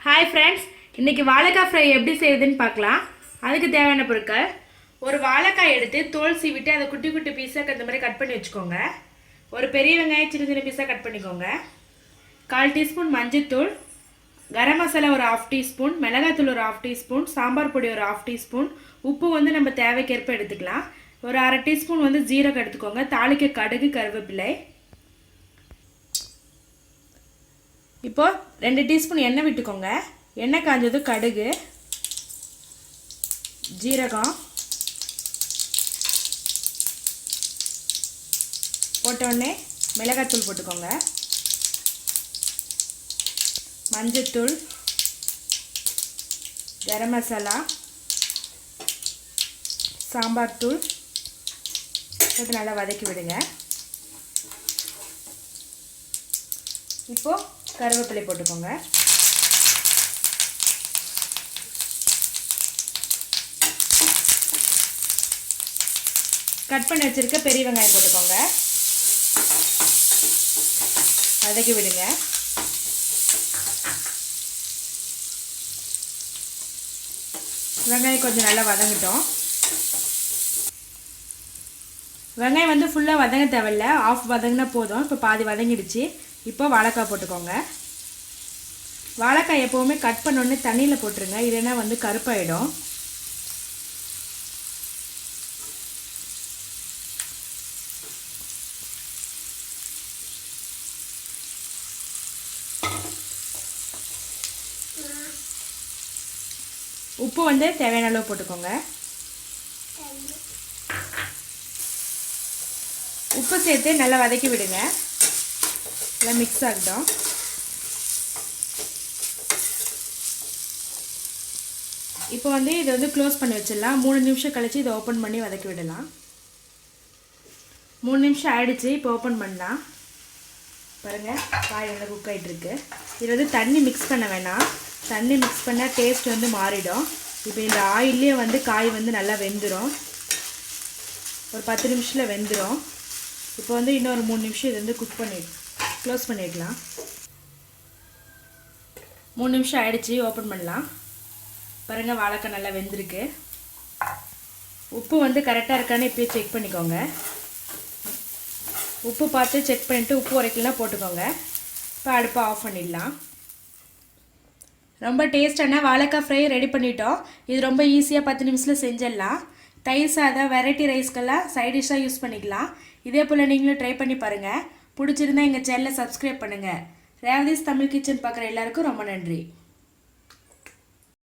Hi friends, இன்றைக்கி வாழைக்காய் fry எப்படி செய்யுதுன்னு பார்க்கலாம். அதுக்கு தேவையான பொருட்கள்: ஒரு வாழைக்காய் எடுத்து தோல் சீவிட்டு அதை குட்டி குட்டி பீஸாக இந்த மாதிரி கட் பண்ணி வச்சுக்கோங்க. ஒரு பெரிய வெங்காயம் சின்ன சின்ன பீஸாக கட் பண்ணிக்கோங்க. 1/4 டீஸ்பூன் மஞ்சள்தூள், கரம் மசாலா ஒரு 1/2 டீஸ்பூன், மிளகாய்த்தூள் ஒரு 1/2 டீஸ்பூன், சாம்பார் பொடி ஒரு 1/2 டீஸ்பூன், உப்பு வந்து நம்ம தேவைக்கேற்ப எடுத்துக்கலாம். ஒரு 1/2 டீஸ்பூன் வந்து ஜீரகம் எடுத்துக்கோங்க. தாளிக்க கடுகு, கருவேப்பிலை. இப்போது 2 டீஸ்பூன் எண்ணெய் விட்டுக்கோங்க. எண்ணெய் காஞ்சது கடுகு, ஜீரகம் போட்டோடனே மிளகாய்த்தூள் போட்டுக்கோங்க. மஞ்சத்தூள், கரம் மசாலா, சாம்பார் தூள் போட்டு நல்லா வதக்கி விடுங்க. இப்போது கருவேப்பிலை போட்டுக்கோங்க. கட் பண்ணி வச்சிருக்க பெரிய வெங்காயம் போட்டுக்கோங்க. வதக்கி விடுங்க. வெங்காயம் கொஞ்சம் நல்லா வதங்கட்டும். வெங்காயம் வந்து ஃபுல்லாக வதங்க தேவையில்ல, ஆஃப் வதங்கினா போதும். இப்போ பாதி வதங்கிடுச்சு. இப்போ வாழைக்காய் போட்டுக்கோங்க. வாழைக்காய் எப்போவுமே கட் பண்ணோடனே தண்ணியில் போட்டுருங்க, இல்லைன்னா வந்து கருப்பாயிடும். உப்பு வந்து தேவையான அளவு போட்டுக்கோங்க. உப்பு சேர்த்து நல்லா வதக்கி விடுங்க. நல்லா மிக்ஸ் ஆகட்டும். இப்போ வந்து இதை வந்து க்ளோஸ் பண்ணி வச்சிடலாம். 3 நிமிஷம் கழித்து இதை ஓப்பன் பண்ணி வதக்கி விடலாம். 3 நிமிஷம் ஆயிடுச்சு. இப்போ ஓப்பன் பண்ணலாம். பாருங்கள், காய் வந்து குக் ஆகிட்டுருக்கு. இது வந்து தண்ணி மிக்ஸ் பண்ண வேணாம். தண்ணி மிக்ஸ் பண்ணால் டேஸ்ட் வந்து மாறிடும். இப்போ இந்த ஆயிலே வந்து காய் வந்து நல்லா வெந்துடும். ஒரு 10 நிமிஷத்தில் வெந்துடும். இப்போ வந்து இன்னொரு 3 நிமிஷம் இது வந்து குக் பண்ணி க்ளோஸ் பண்ணிடலாம். 3 நிமிஷம் ஆயிடுச்சு. ஓப்பன் பண்ணலாம். பாருங்கள், வாழைக்காய் நல்லா வெந்திருக்கு. உப்பு வந்து கரெக்டாக இருக்கான்னு இப்போயே செக் பண்ணிக்கோங்க. உப்பு பார்த்து செக் பண்ணிவிட்டு உப்பு உரைக்கலாம் போட்டுக்கோங்க. இப்போ அடுப்பை ஆஃப் பண்ணிடலாம். ரொம்ப டேஸ்டான வாழைக்காய் ஃப்ரை ரெடி பண்ணிட்டோம். இது ரொம்ப ஈஸியாக 10 நிமிஷத்தில் செஞ்சிடலாம். தயிர் சாதம், வெரைட்டி ரைஸ்க்கெல்லாம் சைட் டிஷ்ஷாக யூஸ் பண்ணிக்கலாம். இதே போல் நீங்களும் ட்ரை பண்ணி பாருங்கள். பிடிச்சிருந்தா எங்கள் சேனலை சப்ஸ்கிரைப் பண்ணுங்கள். ரேவதிஸ் தமிழ் கிச்சன் பார்க்குற எல்லாருக்கும் ரொம்ப நன்றி.